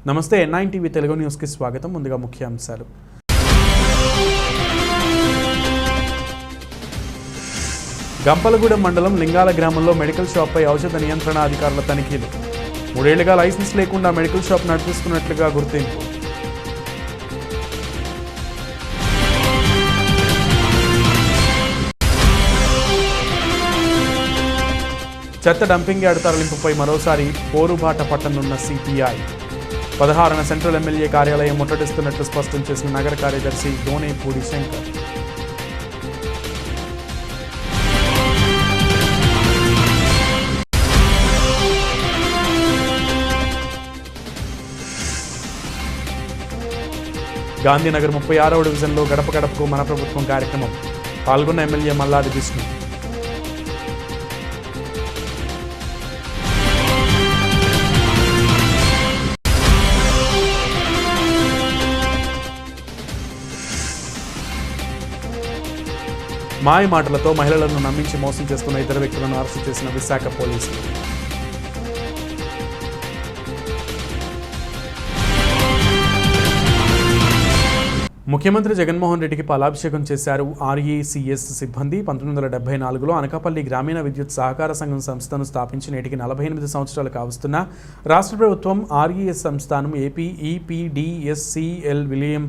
నమస్తే N9 TV Telugu news కి స్వాగతం. ముందుగా ముఖ్యాంశాలు. గంపలగూడెం మండలం లింగాల గ్రామంలో మెడికల్ షాప్ పై ఔషధ నియంత్రణ అధికారుల తనిఖీలు. 3 ఏళ్లుగా లైసెన్స్ లేకుండా మెడికల్ షాప్ నడిపిస్తున్నట్లుగా గుర్తింపు. చెత్త డంపింగ్ యార్డ్ తరలింపుపై మరోసారి పోరుబాట పట్టనున్న సిపిఐ. 16న సెంట్రల్ ఎమ్మెల్యే కార్యాలయం ముట్టడిస్తున్నట్లు స్పష్టం చేసిన నగర కార్యదర్శి దోనేపూడి శంకర్. గాంధీనగర్ 36వ డివిజన్లో గడప గడపకు మన ప్రభుత్వం కార్యక్రమం. పాల్గొన్న ఎమ్మెల్యే మల్లాది విష్ణు. మాయ మాటలతో మహిళలను నమ్మించి మోసం చేస్తున్న 2 వ్యక్తులను అరెస్టు చేసిన విశాఖ పోలీసులు. ముఖ్యమంత్రి జగన్మోహన్ రెడ్డికి పాలాభిషేకం చేశారు ఆర్ఈసీఎస్ సిబ్బంది. 1974లో అనకాపల్లి గ్రామీణ విద్యుత్ సహకార సంఘం సంస్థను స్థాపించి నేటికి 48 సంవత్సరాలు కావస్తున్న రాష్ట్ర ప్రభుత్వం ఆర్ఈఎస్ సంస్థానం ఏపీ ఈపీడీఎస్సీఎల్ విలీనం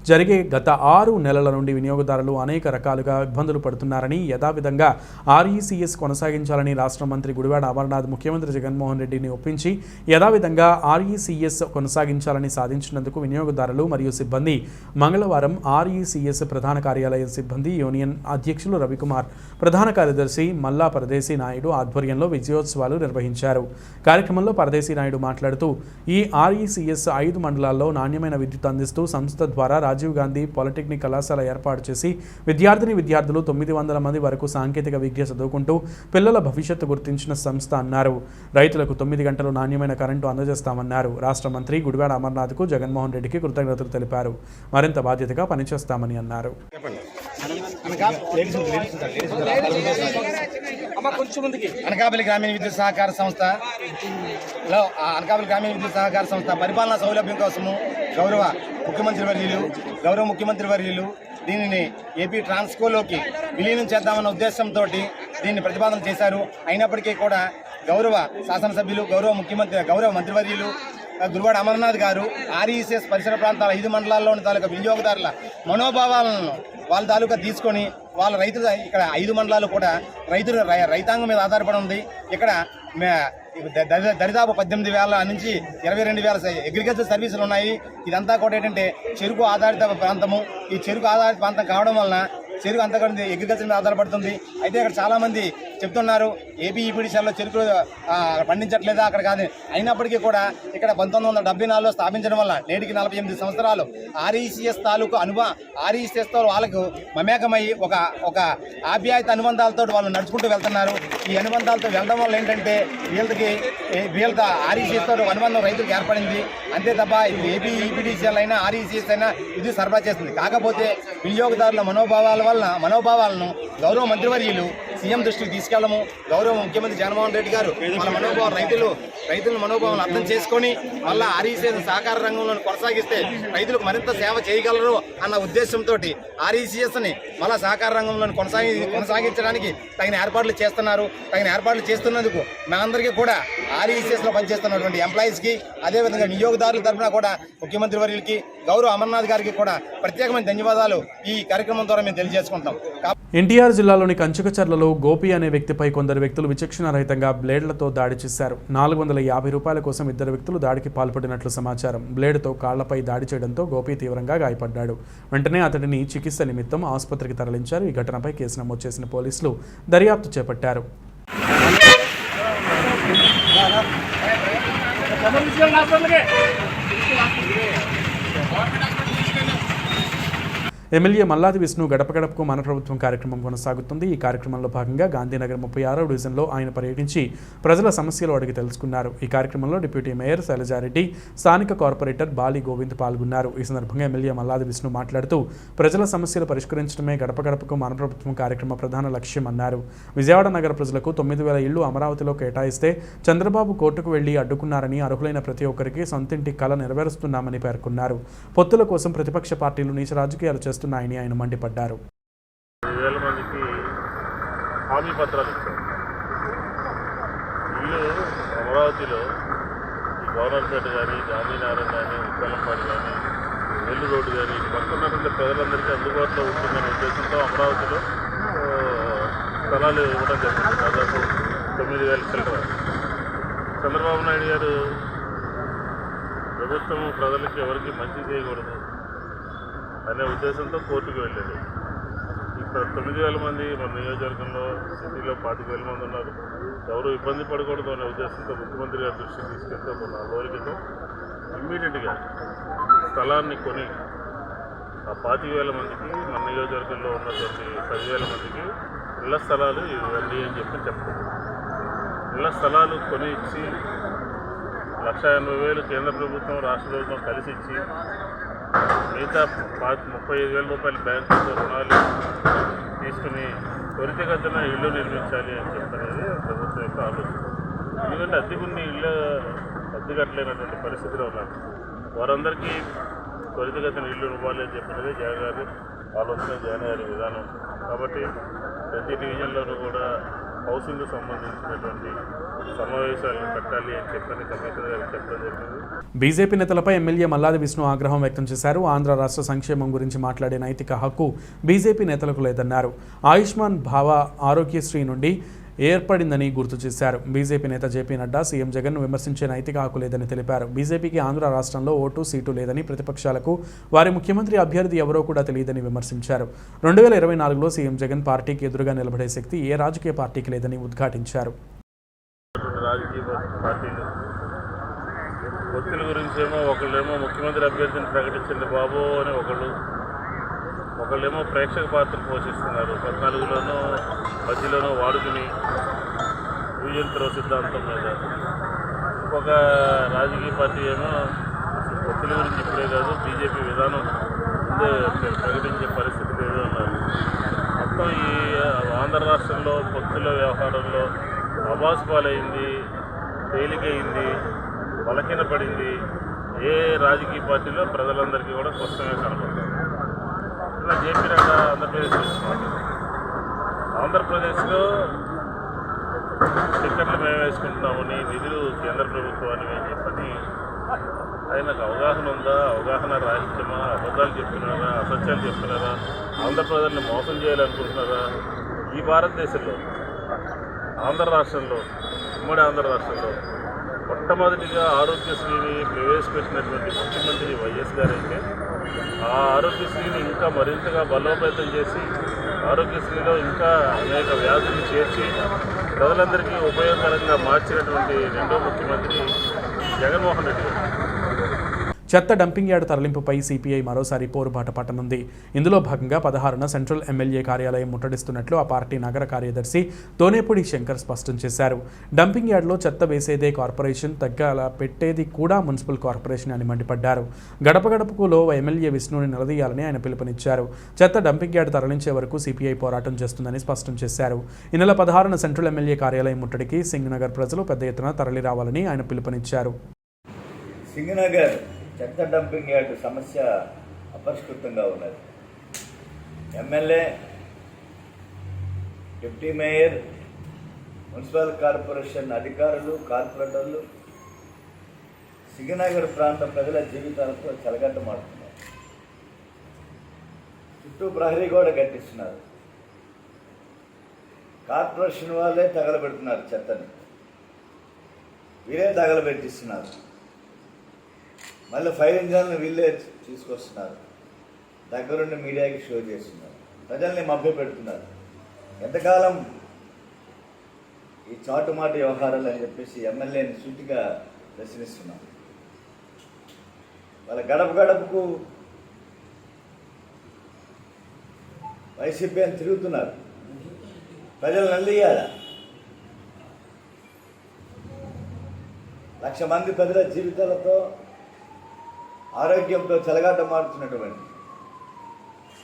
జరిగే గత 6 నెలల నుండి వినియోగదారులు అనేక రకాలుగా ఇబ్బందులు పడుతున్నారని, యథావిధంగా ఆర్ఈసీఎస్ కొనసాగించాలని రాష్ట్ర మంత్రి గుడివాడ అమర్నాథ్ ముఖ్యమంత్రి జగన్మోహన్ రెడ్డిని ఒప్పించి యథావిధంగా ఆర్ఈసీఎస్ కొనసాగించాలని సాధించినందుకు వినియోగదారులు మరియు సిబ్బంది మంగళవారం ఆర్ఈసీఎస్ ప్రధాన కార్యాలయ సిబ్బంది యూనియన్ అధ్యక్షులు రవికుమార్, ప్రధాన కార్యదర్శి మల్లా పరదేశీ నాయుడు ఆధ్వర్యంలో విజయోత్సవాలు నిర్వహించారు. కార్యక్రమంలో పరదేశీ నాయుడు మాట్లాడుతూ, ఈ ఆర్ఈసీఎస్ 5 మండలాల్లో నాణ్యమైన విద్యుత్ అందిస్తూ సంస్థ ద్వారా రాజీవ్ గాంధీ పాలిటెక్నిక్ కళాశాల ఏర్పాటు చేసి విద్యార్థులు 900 మంది వరకు సాంకేతిక విద్య చదువుకుంటూ పిల్లల భవిష్యత్తు గుర్తించిన సంస్థ అన్నారు. రైతులకు 9 గంటలు నాణ్యమైన కరెంటు అందజేస్తామన్నారు. రాష్ట్ర మంత్రి గుడివాడ అమర్నాథ్కు జగన్మోహన్ రెడ్డికి కృతజ్ఞతలు తెలిపారు. మరింత బాధ్యతగా పనిచేస్తామని అన్నారు. అనకాపల్లి గ్రామీణ విద్యుత్ సహకార సంస్థ పరిపాలనా సౌలభ్యం కోసము గౌరవ ముఖ్యమంత్రి వర్యులు దీనిని ఏపీ ట్రాన్స్కోలోకి విలీనం చేద్దామన్న ఉద్దేశంతో దీన్ని ప్రతిపాదన చేశారు. అయినప్పటికీ కూడా గౌరవ శాసనసభ్యులు, గౌరవ మంత్రివర్యులు గుడివాడ అమర్నాథ్ గారు ఆర్ఈసీఎస్ పరిసర ప్రాంతాల 5 మండలాల్లోని తాలూకా వినియోగదారుల మనోభావాలను వాళ్ళ తాలూకా తీసుకొని వాళ్ళ రైతులు ఇక్కడ 5 మండలాలు కూడా రైతాంగం మీద ఆధారపడి ఉంది. ఇక్కడ దరిదాపు 18,000 నుంచి 22,000 అగ్రికల్చర్ సర్వీసులు ఉన్నాయి. ఇదంతా కూడా ఏంటంటే చెరుకు ఆధారిత ప్రాంతము. ఈ చెరుకు ఆధారిత ప్రాంతం కావడం వలన చెరుకు అంతా కూడా అగ్రికల్చర్ మీద ఆధారపడుతుంది. అయితే ఇక్కడ చాలామంది చెప్తున్నారు ఏపీ ఈపీడీసీఎల్లో చెరుకు పండించట్లేదా అక్కడ కాదు. అయినప్పటికీ కూడా ఇక్కడ 1974లో స్థాపించడం వల్ల నేటికి 48 సంవత్సరాలు ఆర్ఈసీఎస్ తాలూకు ఆర్ఈసీఎస్తో వాళ్ళకు మమేకమై ఒక ఆప్యాయత అనుబంధాలతో వాళ్ళు నడుచుకుంటూ వెళ్తున్నారు. ఈ అనుబంధాలతో వెళ్ళడం వల్ల ఏంటంటే వీళ్ళతో ఆర్ఈసీఎస్తో అనుబంధం రైతులకు ఏర్పడింది. అంతే తప్ప ఇది ఏపీ ఈపీడీసీఎల్ అయినా ఆర్ఈసీఎస్ అయినా ఇది సరఫరా చేస్తుంది. కాకపోతే వినియోగదారుల మనోభావాలను గౌరవ మంత్రివర్యులు సీఎం దృష్టికి తీసుకెళ్లము, గౌరవ ముఖ్యమంత్రి జగన్మోహన్ రెడ్డి గారు వాళ్ళ మనోభావం రైతుల మనోభావాలను అర్థం చేసుకొని మళ్ళా ఆర్ఈసీఎస్ సహకార రంగంలో కొనసాగిస్తే రైతులకు మరింత సేవ చేయగలరు అన్న ఉద్దేశంతో ఆర్ఈసీఎస్ని మళ్ళా సహకార రంగంలో కొనసాగించడానికి తగిన ఏర్పాట్లు చేస్తున్నారు. తగిన ఏర్పాట్లు చేస్తున్నందుకు మనందరికీ కూడా ఆర్ఈసీఎస్లో పనిచేస్తున్నటువంటి ఎంప్లాయీస్కి, అదేవిధంగా వినియోగదారుల తరఫున కూడా ముఖ్యమంత్రి వర్యులకి, గౌరవ అమర్నాథ్ గారికి కూడా ప్రత్యేకమైన ధన్యవాదాలు ఈ కార్యక్రమం ద్వారా మేము తెలియజేసుకుంటాం. ఎన్టీఆర్ జిల్లాలోని కంచుకచర్లలో గోపి అనే వ్యక్తిపై కొందరు వ్యక్తులు విచక్షణారహితంగా బ్లేడ్లతో దాడి చేశారు. 450 రూపాయల కోసం 2 వ్యక్తులు దాడికి పాల్పడినట్లు సమాచారం. బ్లేడ్తో కాళ్లపై దాడి చేయడంతో గోపి తీవ్రంగా గాయపడ్డాడు. వెంటనే అతడిని చికిత్స నిమిత్తం ఆసుపత్రికి తరలించారు. ఈ ఘటనపై కేసు నమోదు చేసిన పోలీసులు దర్యాప్తు చేపట్టారు. ఎమ్మెల్యే మల్లాది విష్ణు గడప గడపకు మన ప్రభుత్వం కార్యక్రమం కొనసాగుతుంది. ఈ కార్యక్రమంలో భాగంగా గాంధీనగర్ 36వ డివిజన్లో ఆయన పర్యటించి ప్రజల సమస్యలు అడిగి తెలుసుకున్నారు. ఈ కార్యక్రమంలో డిప్యూటీ మేయర్ శైలజారెడ్డి, స్థానిక కార్పొరేటర్ బాలి గోవింద్ పాల్గొన్నారు. ఈ సందర్భంగా ఎమ్మెల్యే మల్లాది విష్ణు మాట్లాడుతూ ప్రజల సమస్యలు పరిష్కరించడమే గడప గడపకు మన ప్రభుత్వం కార్యక్రమ ప్రధాన లక్ష్యమన్నారు. విజయవాడ నగర ప్రజలకు 9,000 ఇళ్లు అమరావతిలో కేటాయిస్తే చంద్రబాబు కోర్టుకు వెళ్లి అడ్డుకున్నారని, అర్హులైన ప్రతి ఒక్కరికి సొంతింటి కల నెరవేరుస్తున్నామని పేర్కొన్నారు. పొత్తుల కోసం ప్రతిపక్ష పార్టీలు నీచ రాజకీయాలు చేస్తున్నాయని ఆయన మండిపడ్డారు. 10,000 మందికి హామీ పత్రాలు ఇచ్చారు. ఇల్లు అమరావతిలో గవర్నర్పేట కానీ, గాంధీనగర్ కానీ, ఉక్కలంపాడు కానీ, నెల్లు రోడ్డు కానీ పక్కనటువంటి ప్రజలందరికీ అందుబాటులో ఉంటుందనే ఉద్దేశంతో అమరావతిలో స్థలాలు ఇవ్వడం జరిగింది. దాదాపు 9,000 చిల్లర. చంద్రబాబు నాయుడు గారు ప్రభుత్వం ప్రజలకి ఎవరికి మంచి చేయకూడదు అనే ఉద్దేశంతో కోర్టుకు వెళ్ళాడు. ఇక్కడ 9,000 మంది మన నియోజకవర్గంలో, సిటీలో 25,000 మంది ఉన్నారు. ఎవరు ఇబ్బంది పడకూడదు అనే ఉద్దేశంతో ముఖ్యమంత్రి గారి దృష్టికి తీసుకెళ్తే ఒక 4 రోజుల క్రితం ఇమ్మీడియట్గా స్థలాన్ని కొని ఆ 25,000 మందికి, మన నియోజకవర్గంలో ఉన్నటువంటి 10,000 మందికి ఇళ్ల స్థలాలు ఇవ్వండి అని చెప్పారు. ఇళ్ల స్థలాలు కొని ఇచ్చి 1,80,000 కేంద్ర ప్రభుత్వం, రాష్ట్ర ప్రభుత్వం కలిసి ఇచ్చి మిగతా 35,000 రూపాయలు బ్యాంకులతో రుణాలు తీసుకుని త్వరితగతిన ఇల్లు నిర్మించాలి అని చెప్పనేది ప్రభుత్వం యొక్క ఆలోచన. ఎందుకంటే అద్దెకున్ని ఇళ్ళు అద్దెకట్టలేనటువంటి పరిస్థితిలో ఉన్నారు. వారందరికీ త్వరితగతిన ఇల్లు ఇవ్వాలి అని చెప్పినది జగన్ గారి ఆలోచన, జగన్ గారి విధానం. కాబట్టి ప్రతి డివిజన్లోనూ కూడా హౌసింగ్కు సంబంధించినటువంటి సమావేశాలను పెట్టాలి అని చెప్పని కమిషనర్ గారికి చెప్పడం జరిగింది. బీజేపీ నేతలపై ఎమ్మెల్యే మల్లాది విష్ణు ఆగ్రహం వ్యక్తం చేశారు. ఆంధ్ర రాష్ట్ర సంక్షేమం గురించి మాట్లాడే నైతిక హక్కు బీజేపీ నేతలకు లేదన్నారు. ఆయుష్మాన్ భావ ఆరోగ్యశ్రీ నుండి ఏర్పడిందని గుర్తు చేశారు. బీజేపీ నేత జేపీ నడ్డా సీఎం జగన్ను విమర్శించే నైతిక హక్కు లేదని తెలిపారు. బీజేపీకి ఆంధ్ర రాష్ట్రంలో ఓటు, సీటు లేదని, ప్రతిపక్షాలకు వారి ముఖ్యమంత్రి అభ్యర్థి ఎవరో కూడా తెలియదని విమర్శించారు. 2024లో సీఎం జగన్ పార్టీకి ఎదురుగా నిలబడే శక్తి ఏ రాజకీయ పార్టీకి లేదని ఉద్ఘాటించారు. రాజకీయ పార్టీలు ఒత్తిడి గురించేమో ఒకళ్ళేమో ముఖ్యమంత్రి అభ్యర్థిని ప్రకటించండి బాబు అని ఒకళ్ళేమో ప్రేక్షక పాత్ర పోషిస్తున్నారు. 14లోనూ మధ్యలోనూ వాడుకుని విజయంత్రో సిద్ధాంతం మీద. ఇంకొక రాజకీయ పార్టీ ఏమో ఒత్తిడి గురించి ఇప్పుడే కాదు, బీజేపీ విధానం ముందే ప్రకటించే పరిస్థితి లేదు అన్నారు. మొత్తం ఈ ఆంధ్ర రాష్ట్రంలో పొత్తుల వ్యవహారంలో అబాస్ పాలైంది, తేలికైంది, బలహీనపడింది ఏ రాజకీయ పార్టీలో ప్రజలందరికీ కూడా స్పష్టంగా కనబడుతుంది. ఇలా జేపీ నడ్డా ఆంధ్రప్రదేశ్లో టిక్కెట్లు మేము వేసుకుంటున్నామని, నిధులు కేంద్ర ప్రభుత్వాన్ని అని చెప్పని ఆయనకు అవగాహన ఉందా? అవగాహన రాహిత్యమా? అబద్ధాలు చెప్తున్నారా? అసత్యాలు చెప్తున్నారా? ఆంధ్రప్రదేశ్ని మోసం చేయాలనుకుంటున్నారా? ఈ భారతదేశంలో ఆంధ్ర రాష్ట్రంలో, ఉమ్మడి ఆంధ్ర రాష్ట్రంలో మొట్టమొదటిగా ఆరోగ్యశ్రీని ప్రవేశపెట్టినటువంటి ముఖ్యమంత్రి వైఎస్ గారైతే ఆ ఆరోగ్యశ్రీని ఇంకా మరింతగా బలోపేతం చేసి ఆరోగ్యశ్రీలో ఇంకా అనేక వ్యాధులు చేర్చి ప్రజలందరికీ ఉపయోగకరంగా మార్చినటువంటి రెండో ముఖ్యమంత్రి జగన్మోహన్ రెడ్డి గారు. చెత్త డంపింగ్ యార్డు తరలింపుపై సిపిఐ మరోసారి పోరుబాట పట్టనుంది. ఇందులో భాగంగా 16న సెంట్రల్ ఎమ్మెల్యే కార్యాలయం ముట్టడిస్తున్నట్లు ఆ పార్టీ నగర కార్యదర్శి తోనేపూడి శంకర్ స్పష్టం చేశారు. డంపింగ్ యార్డులో చెత్త వేసేదే కార్పొరేషన్, తగ్గాల పెట్టేది కూడా మున్సిపల్ కార్పొరేషన్ అని మండిపడ్డారు. గడప గడపకులో ఎమ్మెల్యే విష్ణుని నిలదీయాలని ఆయన పిలుపునిచ్చారు. చెత్త డంపింగ్ యార్డు తరలించే వరకు సిపిఐ పోరాటం చేస్తుందని స్పష్టం చేశారు. ఈ నెల 16న సెంట్రల్ ఎమ్మెల్యే కార్యాలయం ముట్టడికి సింగ్ నగర్ ప్రజలు పెద్ద ఎత్తున తరలి రావాలని ఆయన పిలుపునిచ్చారు. సింగనగర్ చెత్త డంపింగ్ యార్డు సమస్య అపరిష్కృతంగా ఉన్నది. MLA, deputy mayor, municipal corporation అధికారులు, కార్పొరేటర్లు సింగనగర్ ప్రాంత ప్రజల జీవితాలతో చెలగట్టమాడుతున్నారు. చుట్టూ ప్రహరీ గోడ కట్టిస్తున్నారు. కార్పొరేషన్ వాళ్ళే తగలబెడుతున్నారు చెత్తని, వీరే తగలబెట్టిస్తున్నారు. మళ్ళీ ఫైర్ ఇంజన్లు వీళ్ళే తీసుకొస్తున్నారు. దగ్గరుండి మీడియాకి షో చేస్తున్నారు. ప్రజల్ని మభ్య పెడుతున్నారు. ఎంతకాలం ఈ చాటుమాటు వ్యవహారాలు అని చెప్పేసి ఎమ్మెల్యేని సూటిగా ప్రశ్నిస్తున్నాం. వాళ్ళ గడప గడపకు వైసీపీ అని తిరుగుతున్నారు. ప్రజలు నల్లియాల 1,00,000 మంది ప్రజల జీవితాలతో ఆరోగ్యంతో చెలగాట మారుతున్నటువంటి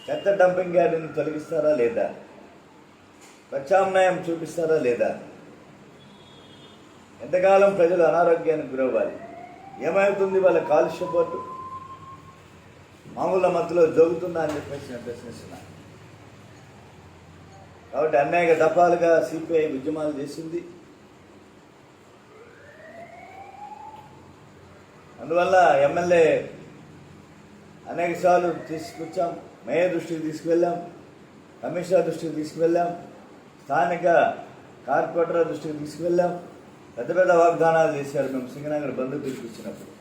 చెత్త డంపింగ్ యార్డుని తొలగిస్తారా లేదా? ప్రత్యామ్నాయం చూపిస్తారా లేదా? ఎంతకాలం ప్రజలు అనారోగ్యానికి గురవ్వాలి? ఏమవుతుంది వాళ్ళ కాలుష్య బోర్డు? మామూలు మధ్యలో జోగుతుందా అని చెప్పేసి నేను ప్రశ్నిస్తున్నా. కాబట్టి అనేక దఫాలుగా సిపిఐ ఉద్యమాలు చేసింది. అందువల్ల ఎమ్మెల్యే అనేక సార్లు తీసుకొచ్చాం, మేయర్ దృష్టికి తీసుకువెళ్ళాం, కమిషనర్ దృష్టికి తీసుకువెళ్ళాం, స్థానిక కార్పొరేటర్ దృష్టికి తీసుకువెళ్ళాం. పెద్ద పెద్ద వాగ్దానాలు చేశారు మేము సింగనగర్ బంధు తీసుకొచ్చినప్పుడు.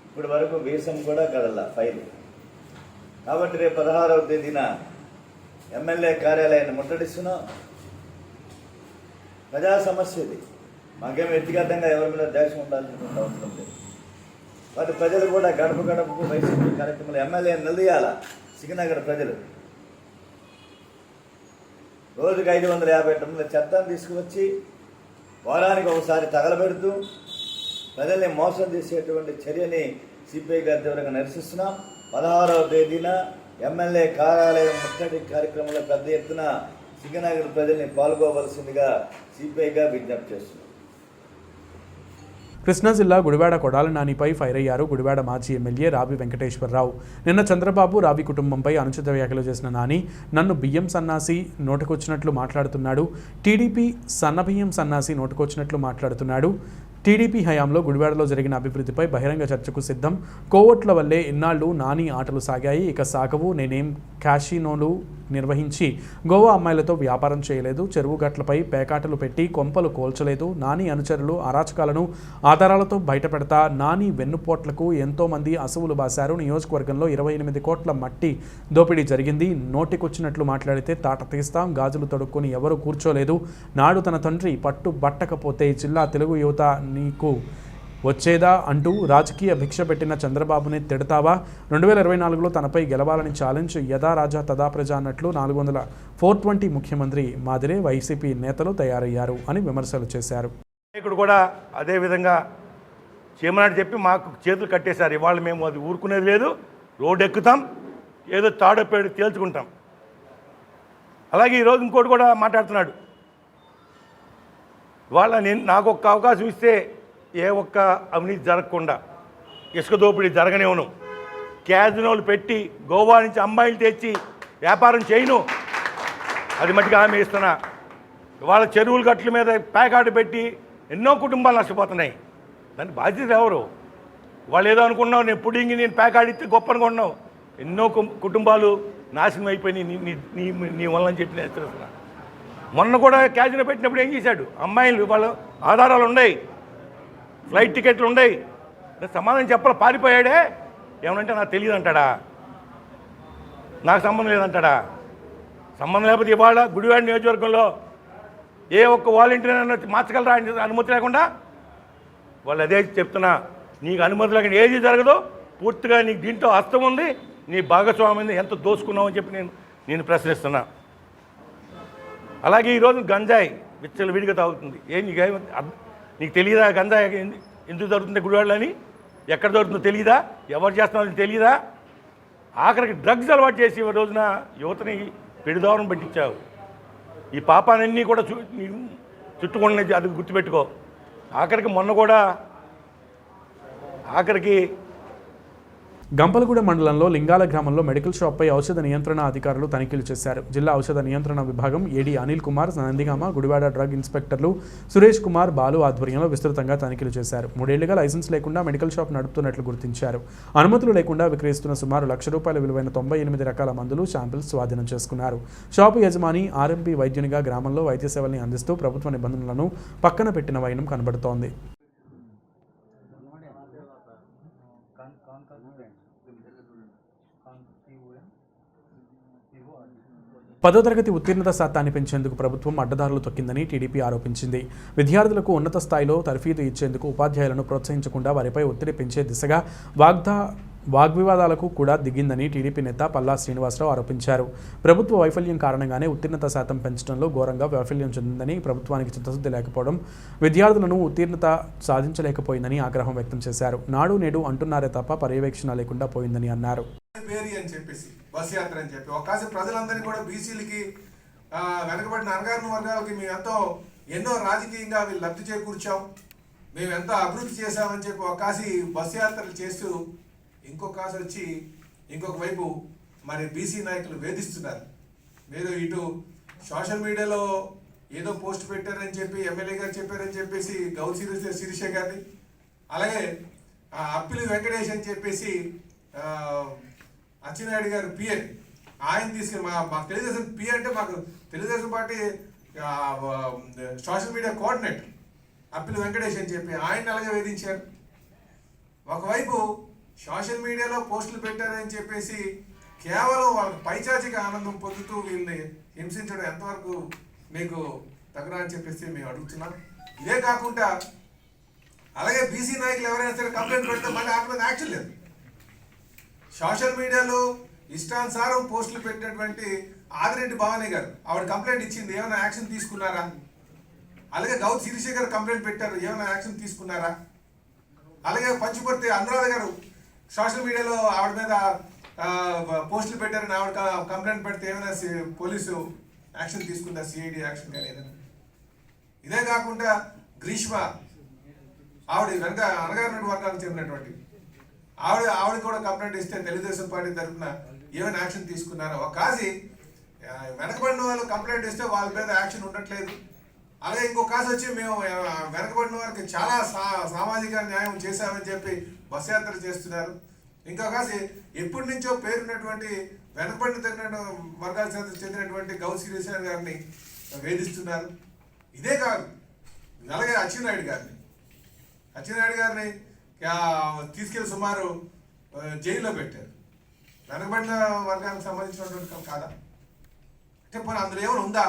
ఇప్పటి వరకు వేసం కూడా కదల్లా ఫైల్. కాబట్టి రేపు 16వ తేదీన ఎమ్మెల్యే కార్యాలయాన్ని ముట్టడిస్తున్నాం. ప్రజా సమస్య ఇది. మాకేం వ్యక్తిగతంగా ఎవరి మీద దేశం ఉండాల్సిన అవసరం లేదు. వాటి ప్రజలు కూడా గడప గడపకు వైసీపీ కార్యక్రమాలు ఎమ్మెల్యే నిలదీయాల. సింగనగర్ ప్రజలు రోజుకి 550 టన్నుల చెత్తను తీసుకువచ్చి వారానికి ఒకసారి తగలబెడుతూ ప్రజల్ని మోసం చేసేటువంటి చర్యని సిపిఐ గారి తీవ్రంగా నిరసిస్తున్నాం. 16వ తేదీన ఎమ్మెల్యే కార్యాలయం ముట్టడి కార్యక్రమంలో పెద్ద ఎత్తున సింగనగర్ ప్రజల్ని పాల్గొవలసిందిగా సిపిఐగా విజ్ఞప్తి చేస్తున్నాం. కృష్ణా జిల్లా గుడివాడ కొడాలి నానిపై ఫైర్ అయ్యారు గుడివాడ మాజీ ఎమ్మెల్యే రావి వెంకటేశ్వరరావు. నిన్న చంద్రబాబు రావి కుటుంబంపై అనుచిత వ్యాఖ్యలు చేసిన నాని నన్ను బియ్యం సన్నాసి నోటుకొచ్చినట్లు మాట్లాడుతున్నాడు, టీడీపీ సన్నబియ్యం సన్నాసి నోటుకొచ్చినట్లు మాట్లాడుతున్నాడు. టీడీపీ హయాంలో గుడివాడలో జరిగిన అభివృద్ధిపై బహిరంగ చర్చకు సిద్ధం. కోవట్ల వల్లే ఇన్నాళ్లు నాని ఆటలు సాగాయి, ఇక సాగవు. నేనేం క్యాషినోలు నిర్వహించి గోవా అమ్మాయిలతో వ్యాపారం చేయలేదు, చెరువు గట్లపై పేకాటలు పెట్టి కొంపలు కోల్చలేదు. నాని అనుచరులు అరాచకాలను ఆధారాలతో బయటపెడతా నాని వెన్నుపోట్లకు ఎంతోమంది అసువులు బాశారు. నియోజకవర్గంలో 28 కోట్ల మట్టి దోపిడీ జరిగింది. నోటికొచ్చినట్లు మాట్లాడితే తాట తీస్తాం, గాజులు తొడుక్కొని ఎవరు కూర్చోలేదు. నాడు తన తండ్రి పట్టు బట్టకపోతే జిల్లా తెలుగు యువత నీకు వచ్చేదా అంటూ రాజకీయ భిక్ష పెట్టిన చంద్రబాబుని తిడతావా? 2024లో తనపై గెలవాలని ఛాలెంజ్ యథా రాజా తదా ప్రజ అన్నట్లు 420 ముఖ్యమంత్రి మాదిరే వైసీపీ నేతలు తయారయ్యారు అని విమర్శలు చేశారు. ఇక్కడ కూడా అదేవిధంగా చేయమని చెప్పి మాకు చేతులు కట్టేశారు. ఇవాళ మేము అది ఊరుకునేది లేదు, రోడ్డు ఎక్కుతాం, ఏదో తాడోపేడు తేల్చుకుంటాం. అలాగే ఈరోజు ఇంకోటి కూడా మాట్లాడుతున్నాడు. ఇవాళ నాకు ఒక్క అవకాశం ఇస్తే ఏ ఒక్క అవినీతి జరగకుండా ఇసుక దోపిడీ జరగనివ్వను, క్యాజినోలు పెట్టి గోవా నుంచి అమ్మాయిలు తెచ్చి వ్యాపారం చేయను, అది మట్టిగా హామీ ఇస్తున్నా. ఇవాళ చెరువుల గట్ల మీద ప్యాకాటు పెట్టి ఎన్నో కుటుంబాలు నష్టపోతున్నాయి. దానికి బాధ్యత ఎవరు? వాళ్ళు ఏదో అనుకున్నావు, నేను పుడింగి నేను ప్యాకాడిస్తే గొప్ప అనుకున్నావు. ఎన్నో కుటుంబాలు నాశనం అయిపోయినాయి నీ వల్ల అని చెప్పి నేను హెచ్చరిస్తున్నా. మొన్న కూడా క్యాజినో పెట్టినప్పుడు ఏం చేశాడు? అమ్మాయిలు వాళ్ళ ఆధారాలు ఉన్నాయి, ఫ్లైట్ టికెట్లు ఉన్నాయి, సమాధానం చెప్పాలి. పారిపోయాడే. ఏమనంటే నాకు తెలియదు అంటాడా, నాకు సంబంధం లేదంటాడా? సంబంధం లేకపోతే ఇవాళ గుడివాడ నియోజకవర్గంలో ఏ ఒక్క వాలంటీర్ మార్చగలరా అనుమతి లేకుండా? వాళ్ళు అదే చెప్తున్నా, నీకు అనుమతి లేకుండా ఏది జరగదో, పూర్తిగా నీకు దీంట్లో హస్తం ఉంది, నీ భాగస్వామిని ఎంత దోసుకున్నావు అని చెప్పి నేను ప్రశ్నిస్తున్నా. అలాగే ఈరోజు గంజాయి విచ్చలు విడిగా తాగుతుంది. నీకు తెలియదా గంజాయి ఎందుకు దొరుకుతుంది గుడివాడలో అని? ఎక్కడ దొరుకుతుందో తెలియదా? ఎవరు చేస్తున్నారో తెలియదా? ఆఖరికి డ్రగ్స్ అలవాటు చేసి ఈ రోజున యువతని పెడిదావరం పెట్టించావు. ఈ పాపాలన్నీ కూడా చుట్టుకున్న అది గుర్తుపెట్టుకో. ఆఖరికి మొన్న కూడా గంపలగూడ మండలంలో లింగాల గ్రామంలో మెడికల్ షాప్పై ఔషధ నియంత్రణ అధికారులు తనిఖీలు చేశారు. జిల్లా ఔషధ నియంత్రణ విభాగం ఏడీ అనిల్ కుమార్, నందిగామ, గుడివాడ డ్రగ్ ఇన్స్పెక్టర్లు సురేష్ కుమార్, బాలు ఆధ్వర్యంలో విస్తృతంగా తనిఖీలు చేశారు. 3 ఏళ్లుగా లైసెన్స్ లేకుండా మెడికల్ షాప్ నడుపుతున్నట్లు గుర్తించారు. అనుమతులు లేకుండా విక్రయిస్తున్న సుమారు ₹1,00,000 విలువైన 98 రకాల మందులు శాంపిల్స్ స్వాధీనం చేసుకున్నారు. షాపు యజమాని ఆర్ఎంపీ వైద్యునిగా గ్రామంలో వైద్య సేవల్ని అందిస్తూ ప్రభుత్వ నిబంధనలను పక్కన పెట్టిన వైనం కనబడుతోంది. 10వ తరగతి ఉత్తీర్ణత శాతాన్ని పెంచేందుకు ప్రభుత్వం అడ్డదారులు తొక్కిందని టీడీపీ ఆరోపించింది. విద్యార్థులకు ఉన్నత స్థాయిలో తర్ఫీదు ఇచ్చేందుకు ఉపాధ్యాయులను ప్రోత్సహించకుండా వారిపై ఒత్తిడి పెంచే దిశగా వాగ్వివాదాలకు కూడా దిగిందని టీడీపీ నేత పల్లా శ్రీనివాసరావు ఆరోపించారు. ప్రభుత్వ వైఫల్యం కారణంగానే ఉత్తీర్ణత శాతం పెంచడంలో ఘోరంగా వైఫల్యం చెందిందని, ప్రభుత్వానికి చిత్తశుద్ధి లేకపోవడం విద్యార్థులను ఉత్తీర్ణత సాధించలేకపోయిందని ఆగ్రహం వ్యక్తం చేశారు. నాడు నేడు అంటున్నారే తప్ప పర్యవేక్షణ లేకుండా పోయిందని అన్నారు. బస్ యాత్ర అని చెప్పి ఒకసారి ప్రజలందరినీ కూడా బీసీలకి వెనకబడిన అణగారిన వర్గాలకి మేము ఎన్నో రాజకీయంగా లబ్ధి చేకూర్చాం, మేము ఎంతో అభివృద్ధి చేశామని చెప్పి ఒకసారి బస్ యాత్రలు చేస్తూ ఇంకొకసారి వచ్చి ఇంకొక వైపు మరి బీసీ నాయకులు వేధిస్తున్నారు. మీరు ఇటు సోషల్ మీడియాలో ఏదో పోస్ట్ పెట్టారని చెప్పి ఎమ్మెల్యే గారు చెప్పారని చెప్పేసి గౌరీ శిరీష గారిని, అలాగే అప్పిలి వెంకటేష్ అని చెప్పేసి అచ్చెన్నాయుడు గారు పిఎన్ ఆయన తీసుకుని మాకు తెలుగుదేశం పి అంటే మాకు Telugu Desam party social media coordinator Appili Venkatesh అని చెప్పి ఆయన అలాగే వేధించారు. ఒకవైపు సోషల్ మీడియాలో పోస్టులు పెట్టారని చెప్పేసి కేవలం వాళ్ళకి పైచాచిక ఆనందం పొందుతూ వీళ్ళని హింసించడం ఎంతవరకు మీకు తగరా అని చెప్పేసి మేము అడుగుతున్నాం. ఇదే కాకుండా అలాగే బీసీ నాయకులు ఎవరైనా సరే కంప్లైంట్ పెడితే మళ్ళీ ఆమె మీద యాక్షన్ లేదు. సోషల్ మీడియాలో ఇష్టానుసారం పోస్టులు పెట్టినటువంటి ఆదిరెడ్డి భవానీ గారు ఆవిడ కంప్లైంట్ ఇచ్చింది, ఏమైనా యాక్షన్ తీసుకున్నారా? అలాగే గౌరీ శిరీష గారు కంప్లైంట్ పెట్టారు, ఏమైనా యాక్షన్ తీసుకున్నారా? అలాగే పంచుపర్తి అనురాధ గారు సోషల్ మీడియాలో ఆవిడ మీద పోస్టులు పెట్టారని ఆవిడ కంప్లైంట్ పెడితే ఏమైనా పోలీసు యాక్షన్ తీసుకుందా? సిఐడి యాక్షన్ కానీ ఏదైనా? ఇదే కాకుండా గ్రీష్మ ఆవిడ వెనక అనగారిన వర్గాలకు చెందినటువంటి ఆవిడ కూడా కంప్లైంట్ ఇస్తే తెలుగుదేశం పార్టీ తరఫున ఏమైనా యాక్షన్ తీసుకున్నారో? ఒక కాసి వెనకబడిన వాళ్ళు కంప్లైంట్ ఇస్తే వాళ్ళ మీద యాక్షన్ ఉండట్లేదు. అలాగే ఇంకో కాసు వచ్చి మేము వెనకబడిన వారికి చాలా సామాజిక న్యాయం చేశామని చెప్పి బస్ యాత్ర చేస్తున్నారు. ఇంకో కాసి ఎప్పటి నుంచో పేరున్నటువంటి వెనకబడిన వర్గాలకు చెందినటువంటి గౌరీ శిరీష గారిని వేధిస్తున్నారు. ఇదే కాదు, అలాగే అచ్చెన్నాయుడు గారిని తీసుకెళ్లి సుమారు జైల్లో పెట్టారు. వెనకబడిన వర్గానికి సంబంధించినటువంటి కాదా అంటే పోనీ అందులో ఏమైనా ఉందా?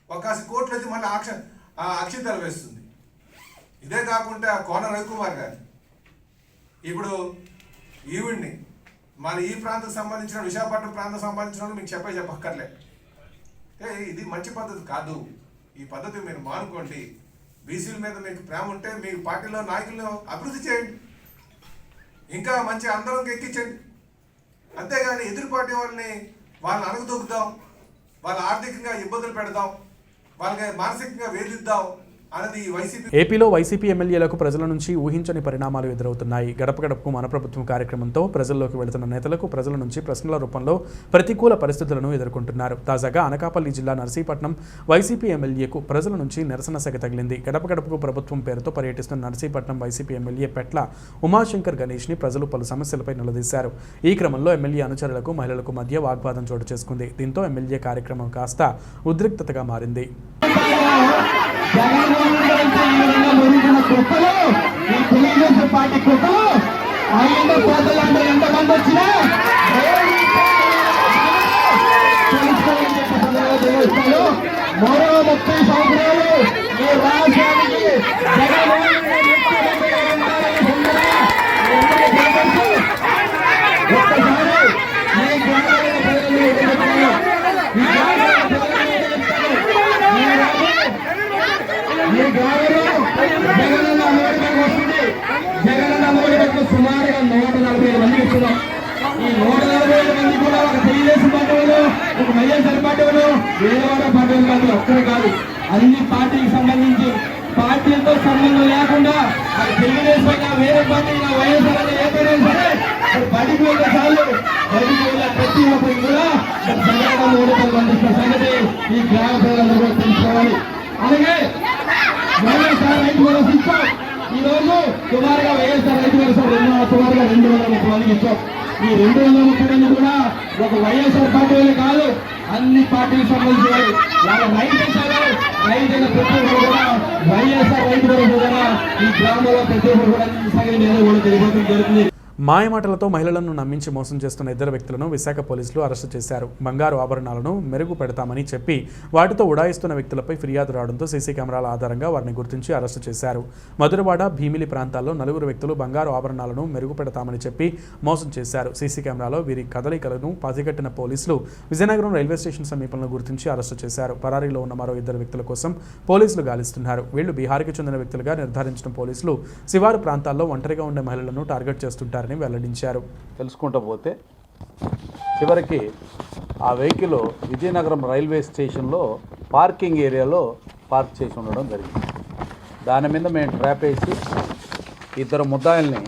ఒకసారి కోర్టులో అయితే మళ్ళీ అక్షింతలు వేస్తుంది. ఇదే కాకుండా కోన రవికుమార్ గారు ఇప్పుడు ఈవిడ్ని మన ఈ ప్రాంతం సంబంధించిన విశాఖపట్నం ప్రాంతం సంబంధించిన మీకు చెప్పక్కర్లే. ఇది మంచి పద్ధతి కాదు. ఈ పద్ధతి మీరు మానుకోండి. బీసీల మీద మీకు ప్రేమ ఉంటే మీ పార్టీలో నాయకులను అభివృద్ధి చేయండి, ఇంకా మంచి అందరం ఎక్కించండి. అంతేగాని ఎదురు పార్టీ వాళ్ళని అణగదొక్కుదాం, వాళ్ళు ఆర్థికంగా ఇబ్బందులు పెడదాం, వాళ్ళకి మానసికంగా వేధిద్దాం అనేది వైసీపీ. ఏపీలో వైసీపీ ఎమ్మెల్యేలకు ప్రజల నుంచి ఊహించని పరిణామాలు ఎదురవుతున్నాయి. గడప గడపకు మన ప్రభుత్వం కార్యక్రమంతో ప్రజల్లోకి వెళుతున్న నేతలకు ప్రజల నుంచి ప్రశ్నల రూపంలో ప్రతికూల పరిస్థితులను ఎదుర్కొంటున్నారు. తాజాగా అనకాపల్లి జిల్లా నర్సీపట్నం వైసీపీ ఎమ్మెల్యేకు ప్రజల నుంచి నిరసన సెగ తగిలింది. గడప గడపకు ప్రభుత్వం పేరుతో పర్యటిస్తున్న నర్సీపట్నం వైసీపీ ఎమ్మెల్యే పెట్ల ఉమాశంకర్ గణేష్ని ప్రజలు పలు సమస్యలపై నిలదీశారు. ఈ క్రమంలో ఎమ్మెల్యే అనుచరులకు మహిళలకు మధ్య వాగ్వాదం చోటు చేసుకుంది. దీంతో ఎమ్మెల్యే కార్యక్రమం కాస్త ఉద్రిక్తతగా మారింది. తెలుగుదేశం పార్టీ కుప్పలు ఆయన పోతలందరూ ఎంతమంది వచ్చినా మరో 30 సంవత్సరాలు ఈ రాష్ట్రానికి సుమారుగా 145 మందికి ఇస్తున్నాం. ఈ 145 మంది కూడా ఒక తెలుగుదేశం పార్టీ వాళ్ళు, ఒక వైఎస్ఆర్ పార్టీ వాళ్ళు, వేరే పార్టీ కాదు, ఒక్కరు కాదు, అన్ని పార్టీకి సంబంధించి పార్టీలతో సంబంధం లేకుండా అది తెలుగుదేశం వేరే పార్టీ వైఎస్ఆర్ ఏదైనా సరే బడికి వెళ్ళే సార్లు బడికి వెళ్ళే ప్రతి ఒక్కరికి కూడా సంఘటన 150 మంది సంగతి ఈ గ్రామ ప్రజలందరూ కూడా తెలుసుకోవాలి. అలాగే వైఎస్ఆర్ రైతు భరోసా ఇచ్చాం. ఈ రోజు సుమారుగా వైఎస్ఆర్ రైతు భరోసా సుమారుగా 230 మందికి ఇచ్చాం. ఈ 230 మంది కూడా ఒక వైఎస్ఆర్ పార్టీ వాళ్ళు కాదు, అన్ని పార్టీలకు సంబంధించిన వాళ్ళ రైతైన ప్రతి ఒక్కరు కూడా వైఎస్ఆర్ రైతు భరోసా ద్వారా ఈ గ్రామంలో ప్రతి ఒక్కరు కూడా తెలియజేయడం జరుగుతుంది. మాయమాటలతో మహిళలను నమ్మించి మోసం చేస్తున్న ఇద్దరు వ్యక్తులను విశాఖ పోలీసులు అరెస్టు చేశారు. బంగారు ఆభరణాలను మెరుగు పెడతామని చెప్పి వాటితో ఉడాయిస్తున్న వ్యక్తులపై ఫిర్యాదు రావడంతో సీసీ కెమెరాల ఆధారంగా వారిని గుర్తించి అరెస్టు చేశారు. మధురవాడ, భీమిలి ప్రాంతాల్లో 4 వ్యక్తులు బంగారు ఆభరణాలను మెరుగు పెడతామని చెప్పి మోసం చేశారు. సీసీ కెమెరాలో వీరి కదలికలను పసిగట్టిన పోలీసులు విజయనగరం రైల్వే స్టేషన్ సమీపంలో గుర్తించి అరెస్టు చేశారు. పరారీలో ఉన్న మరో 2 వ్యక్తుల కోసం పోలీసులు గాలిస్తున్నారు. వీళ్లు బీహార్కి చెందిన వ్యక్తులుగా నిర్ధారించిన పోలీసులు శివారు ప్రాంతాల్లో ఒంటరిగా ఉండే మహిళలను టార్గెట్ చేస్తుంటారు వెల్లడించారు. తెలుసుకుంటూ పోతే చివరికి ఆ వెహికల్ విజయనగరం రైల్వే స్టేషన్లో పార్కింగ్ ఏరియాలో పార్క్ చేసి ఉండడం జరిగింది. దాని మీద మేము ట్రాప్ వేసి 2 ముద్దాయిల్ని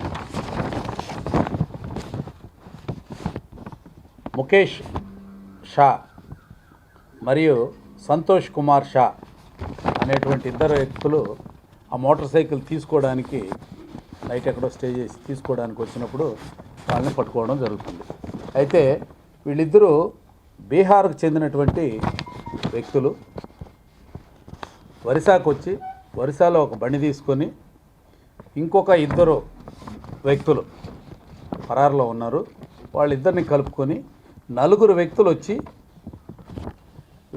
ముఖేష్ షా మరియు సంతోష్ కుమార్ షా అనేటువంటి 2 వ్యక్తులు ఆ మోటార్ సైకిల్ తీసుకోవడానికి నైట్ ఎక్కడో స్టే చేసి తీసుకోవడానికి వచ్చినప్పుడు వాళ్ళని పట్టుకోవడం జరుగుతుంది. అయితే వీళ్ళిద్దరూ బీహార్కు చెందినటువంటి వ్యక్తులు. ఒరిస్సాకు వచ్చి ఒరిస్సాలో ఒక బండి తీసుకొని ఇంకొక 2 వ్యక్తులు పరారులో ఉన్నారు. వాళ్ళిద్దరిని కలుపుకొని 4 వ్యక్తులు వచ్చి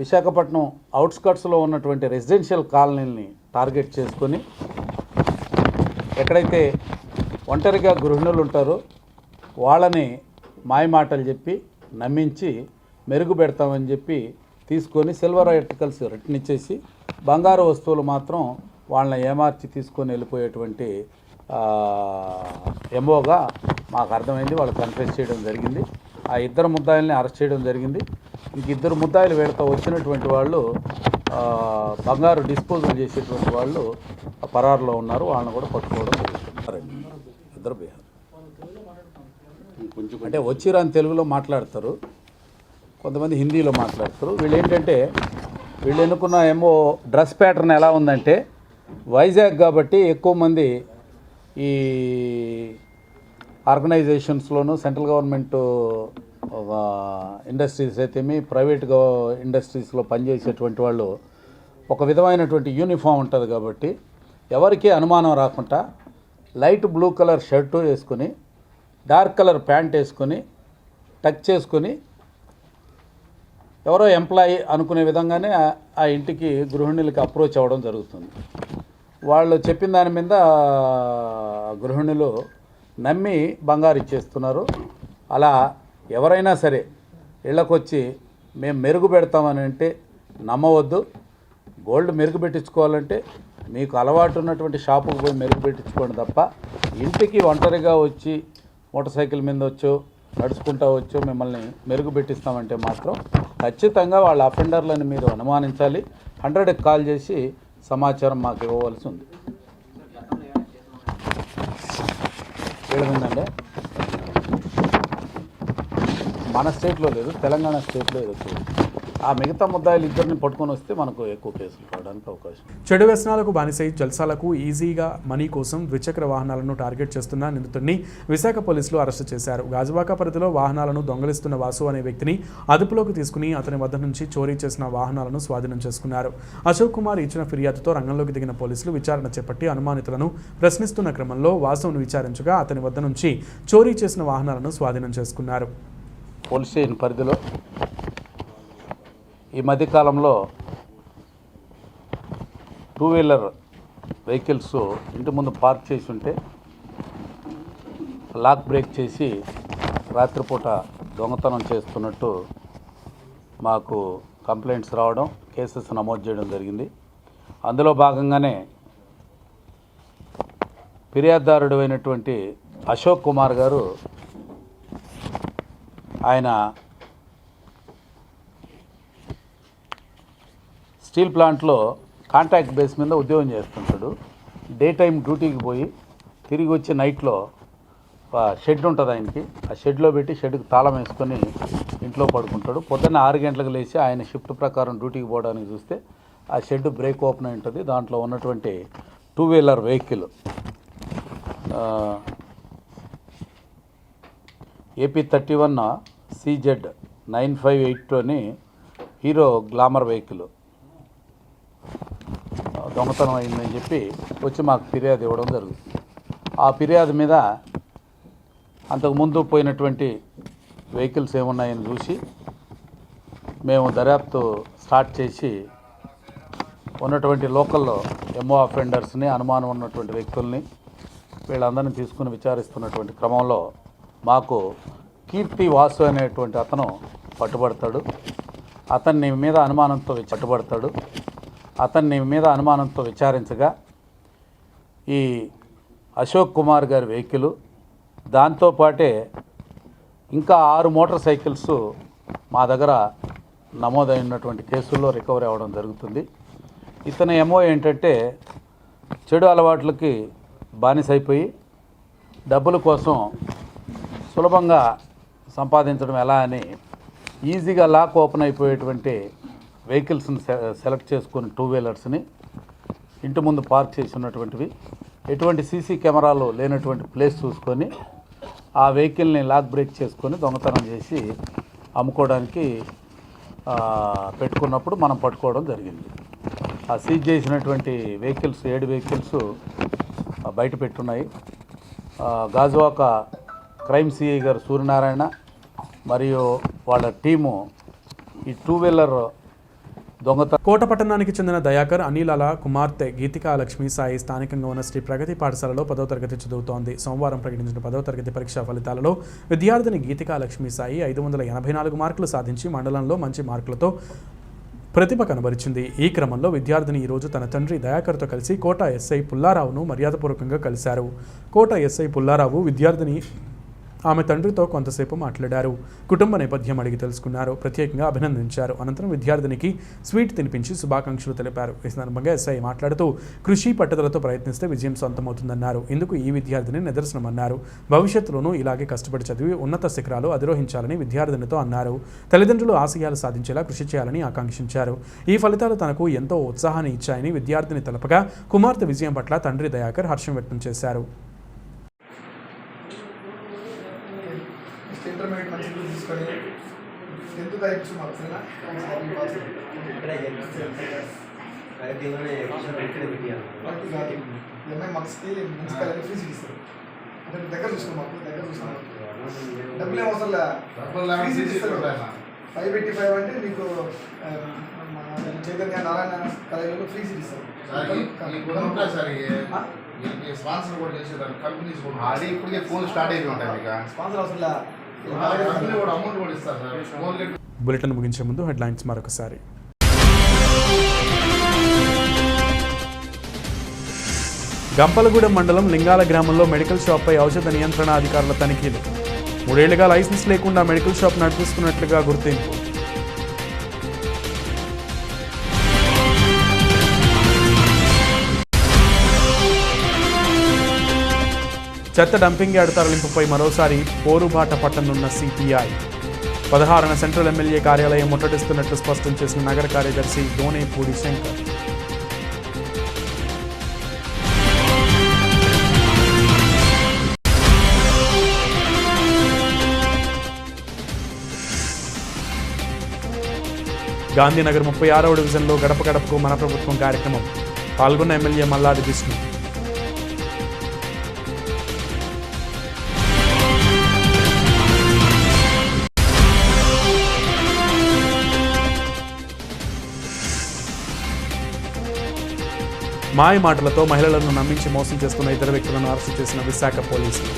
విశాఖపట్నం అవుట్స్కట్స్లో ఉన్నటువంటి రెసిడెన్షియల్ కాలనీని టార్గెట్ చేసుకొని ఎక్కడైతే ఒంటరిగా గృహిణులు ఉంటారో వాళ్ళని మాయమాటలు చెప్పి నమ్మించి మెరుగు పెడతామని చెప్పి తీసుకొని సిల్వర్ ఆర్టికల్స్ రిటర్న్ ఇచ్చేసి బంగారు వస్తువులు మాత్రం వాళ్ళని ఏమార్చి తీసుకొని వెళ్ళిపోయేటువంటి ఎంఓగా మాకు అర్థమైంది. వాళ్ళు కన్ఫెస్ చేయడం జరిగింది. ఆ 2 ముద్దాయిల్ని అరెస్ట్ చేయడం జరిగింది. ఇంక 2 ముద్దాయిలు వీళ్ళతో వచ్చినటువంటి వాళ్ళు బంగారు డిస్పోజల్ చేసేటువంటి వాళ్ళు పరారులో ఉన్నారు. వాళ్ళని కూడా పట్టుకోవడం జరుగుతుంది. 2 బీహార్ అంటే వచ్చిరాని తెలుగులో మాట్లాడతారు, కొంతమంది హిందీలో మాట్లాడతారు. వీళ్ళు ఏంటంటే వీళ్ళు ఎన్నుకున్న ఏమో డ్రెస్ ప్యాటర్న్ ఎలా ఉందంటే వైజాగ్ కాబట్టి ఎక్కువ మంది ఈ ఆర్గనైజేషన్స్లోనూ సెంట్రల్ గవర్నమెంట్ ఇండస్ట్రీస్ అయితేమి ప్రైవేట్ ఇండస్ట్రీస్లో పనిచేసేటువంటి వాళ్ళు ఒక విధమైనటువంటి యూనిఫామ్ ఉంటుంది కాబట్టి ఎవరికీ అనుమానం రాకుండా లైట్ బ్లూ కలర్ షర్టు వేసుకొని డార్క్ కలర్ ప్యాంట్ వేసుకొని టక్ చేసుకొని ఎవరో ఎంప్లాయీ అనుకునే విధంగానే ఆ ఇంటికి గృహిణులకి అప్రోచ్ అవ్వడం జరుగుతుంది. వాళ్ళు చెప్పిన దాని మీద గృహిణులు నమ్మి బంగారు ఇచ్చేస్తున్నారు. అలా ఎవరైనా సరే ఇళ్ళకొచ్చి మేము మెరుగు పెడతామని అంటే నమ్మవద్దు. గోల్డ్ మెరుగు పెట్టించుకోవాలంటే మీకు అలవాటు ఉన్నటువంటి షాపుకు పోయి మెరుగు పెట్టించుకోండి తప్ప ఇంటికి ఒంటరిగా వచ్చి మోటార్ సైకిల్ మీద వచ్చో నడుచుకుంటూ వచ్చో మిమ్మల్ని మెరుగు పెట్టిస్తామంటే మాత్రం ఖచ్చితంగా వాళ్ళ అఫెండర్లను మీరు అనుమానించాలి. 100కి కాల్ చేసి సమాచారం మాకు ఇవ్వవలసి ఉంది. ఏమైందండి మన స్టేట్లో లేదు, తెలంగాణ స్టేట్లో ఏదో ఆ మిగతా ముద్దాయిలు 2ని పట్టుకొని వస్తే మనకు ఎక్కువ కేసులు కావడానికి అవకాశం. చెడు వ్యసనాలకు బానిసై జల్సాలకు ఈజీగా మనీ కోసం ద్విచక్ర వాహనాలను టార్గెట్ చేస్తున్న నిందితుడిని విశాఖ పోలీసులు అరెస్టు చేశారు. గాజువాక పరిధిలో వాహనాలను దొంగలిస్తున్న వాసు అనే వ్యక్తిని అదుపులోకి తీసుకుని అతని వద్ద నుంచి చోరీ చేసిన వాహనాలను స్వాధీనం చేసుకున్నారు. అశోక్ కుమార్ ఇచ్చిన ఫిర్యాదుతో రంగంలోకి దిగిన పోలీసులు విచారణ చేపట్టి అనుమానితులను ప్రశ్నిస్తున్న క్రమంలో వాసును విచారించగా అతని వద్ద నుంచి చోరీ చేసిన వాహనాలను స్వాధీనం చేసుకున్నారు. పోలీస్ స్టేషన్ పరిధిలో ఈ మధ్యకాలంలో 2 వీలర్ వెహికల్స్ ఇంటి ముందు పార్క్ చేసి ఉంటే లాక్ బ్రేక్ చేసి రాత్రిపూట దొంగతనం చేస్తున్నట్టు మాకు కంప్లైంట్స్ రావడం, కేసెస్ నమోదు చేయడం జరిగింది. అందులో భాగంగానే ఫిర్యాదుదారుడు అయినటువంటి అశోక్ కుమార్ గారు ఆయన స్టీల్ ప్లాంట్లో కాంట్రాక్ట్ బేస్ మీద ఉద్యోగం చేస్తుంటాడు. డే టైం డ్యూటీకి పోయి తిరిగి వచ్చి నైట్లో షెడ్ ఉంటుంది ఆయనకి, ఆ షెడ్లో పెట్టి షెడ్కి తాళం వేసుకొని ఇంట్లో పడుకుంటాడు. పొద్దున్న 6 గంటలకు లేచి ఆయన షిఫ్ట్ ప్రకారం డ్యూటీకి పోవడానికి చూస్తే ఆ షెడ్ బ్రేక్ ఓపెన్ అయి ఉంటుంది. దాంట్లో ఉన్నటువంటి 2 wheeler vehicle AP 31 CZ 9582 hero glamour vehicle దొంగతనం అయిందని చెప్పి వచ్చి మాకు ఫిర్యాదు ఇవ్వడం జరుగుతుంది. ఆ ఫిర్యాదు మీద అంతకుముందు పోయినటువంటి వెహికల్స్ ఏమున్నాయని చూసి మేము దర్యాప్తు స్టార్ట్ చేసి ఉన్నటువంటి లోకల్లో ఎంఓ అఫెండర్స్ని, అనుమానం ఉన్నటువంటి వ్యక్తుల్ని వీళ్ళందరినీ తీసుకుని విచారిస్తున్నటువంటి క్రమంలో మాకు కీర్తి వాసు అనేటువంటి అతను పట్టుబడతాడు. అతన్ని మీద అనుమానంతో విచారించగా ఈ అశోక్ కుమార్ గారి వెహికల్, దాంతోపాటే ఇంకా 6 మోటార్ సైకిల్స్ మా దగ్గర నమోదైనటువంటి కేసుల్లో రికవరీ అవ్వడం జరుగుతుంది. ఇతని ఎంఓ ఏంటంటే చెడు అలవాట్లకి బానిసైపోయి డబ్బుల కోసం సులభంగా సంపాదించడం ఎలా అని ఈజీగా లాక్ ఓపెన్ అయిపోయేటువంటి వెహికల్స్ని సెలెక్ట్ చేసుకుని 2 వీలర్స్ని ఇంటి ముందు పార్క్ చేసి ఉన్నటువంటివి, ఎటువంటి సీసీ కెమెరాలు లేనటువంటి ప్లేస్ చూసుకొని ఆ వెహికల్ని లాక్ బ్రేక్ చేసుకొని దొంగతనం చేసి అమ్ముకోవడానికి పెట్టుకున్నప్పుడు మనం పట్టుకోవడం జరిగింది. ఆ సీజ్ చేసినటువంటి వెహికల్స్ 7 వెహికల్స్ బయట పెట్టున్నాయి. గాజువాక క్రైమ్ సిఐ గారు సూర్యనారాయణ మరియు వాళ్ళ టీము ఈ 2 వీలర్ దొంగతనం. కోట పట్టణానికి చెందిన దయాకర్ అనిలాల కుమార్తె గీతికా లక్ష్మీ సాయి స్థానికంగా ఉన్న శ్రీ ప్రగతి పాఠశాలలో 10వ తరగతి చదువుతోంది. సోమవారం ప్రకటించిన 10వ తరగతి పరీక్షా ఫలితాలలో విద్యార్థిని గీతికా లక్ష్మీ సాయి 584 మార్కులు సాధించి మండలంలో మంచి మార్కులతో ప్రతిభ కనబరిచింది. ఈ క్రమంలో విద్యార్థిని ఈరోజు తన తండ్రి దయాకర్తో కలిసి కోట ఎస్ఐ పుల్లారావును మర్యాదపూర్వకంగా కలిశారు. కోట ఎస్ఐ పుల్లారావు విద్యార్థిని ఆమె తండ్రితో కొంతసేపు మాట్లాడారు. కుటుంబ నేపథ్యం అడిగి తెలుసుకున్నారు. ప్రత్యేకంగా అభినందించారు. అనంతరం విద్యార్థినికి స్వీట్ తినిపించి శుభాకాంక్షలు తెలిపారు. ఈ సందర్భంగా ఎస్ఐ మాట్లాడుతూ కృషి పట్టుదలతో ప్రయత్నిస్తే విజయం సొంతమవుతుందన్నారు. ఇందుకు ఈ విద్యార్థిని నిదర్శనమన్నారు. భవిష్యత్తులోనూ ఇలాగే కష్టపడి చదివి ఉన్నత శిఖరాలు అధిరోహించాలని విద్యార్థినితో అన్నారు. తల్లిదండ్రులు ఆశయాలు సాధించేలా కృషి చేయాలని ఆకాంక్షించారు. ఈ ఫలితాలు తనకు ఎంతో ఉత్సాహాన్ని ఇచ్చాయని విద్యార్థిని తెలపగా కుమార్తె విజయం పట్ల తండ్రి దయాకర్ హర్షం వ్యక్తం చేశారు. ఇంటర్మీడియట్ మంచి తీసుకొని 10th టైప్స్ మార్క్స్నా ఎంఐ మార్క్స్కి మంచి కాలేజ్ ఫ్రీ సీట్ ఇస్తారు. అంటే దగ్గర చూసుకున్నాం, డబ్బులు ఏం అవసరం లేదు, ఫ్రీ సీట్ ఇస్తారు. 585 అంటే మీకు చైతన్య నారాయణ కాలేజీలో ఫ్రీ సీట్ ఇస్తారు. స్పాన్సర్ కూడా చేసేదాన్ని కంపెనీస్ కూడా ఆడి ఇప్పటికే ఫోన్ స్టార్ట్ అయిపోయి ఉంటాయి. మీకు స్పాన్సర్ అవసరం లేదు, కంపెనీ కూడా అమౌంట్ కూడా ఇస్తారు సార్. బులెటిన్ ముగించే ముందు హెడ్లైన్స్ మరొకసారి. గంపలగూడెం మండలం లింగాల గ్రామంలో మెడికల్ షాప్పై ఔషధ నియంత్రణ అధికారుల తనిఖీలు. 3 ఏళ్లుగా లైసెన్స్ లేకుండా మెడికల్ షాప్ నడిపిస్తున్నట్లుగా గుర్తింపు. చెత్త డంపింగ్ యార్డు తరలింపుపై మరోసారి పోరుబాట పట్టనున్న సిపిఐ. 16న సెంట్రల్ ఎమ్మెల్యే కార్యాలయం ముట్టడిస్తున్నట్లు స్పష్టం చేసిన నగర కార్యదర్శి దోనేపూడి శంకర్. గాంధీనగర్ 36వ డివిజన్లో గడప గడపకు మన ప్రభుత్వం కార్యక్రమం. పాల్గొన్న ఎమ్మెల్యే మల్లాది విష్ణు. మాయ మాటలతో మహిళలను నమ్మించి మోసం చేస్తున్న 2 వ్యక్తులను అరెస్టు చేసిన విశాఖ పోలీసులు.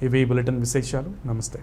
ఇవి బులెటిన్ విశేషాలు. నమస్తే.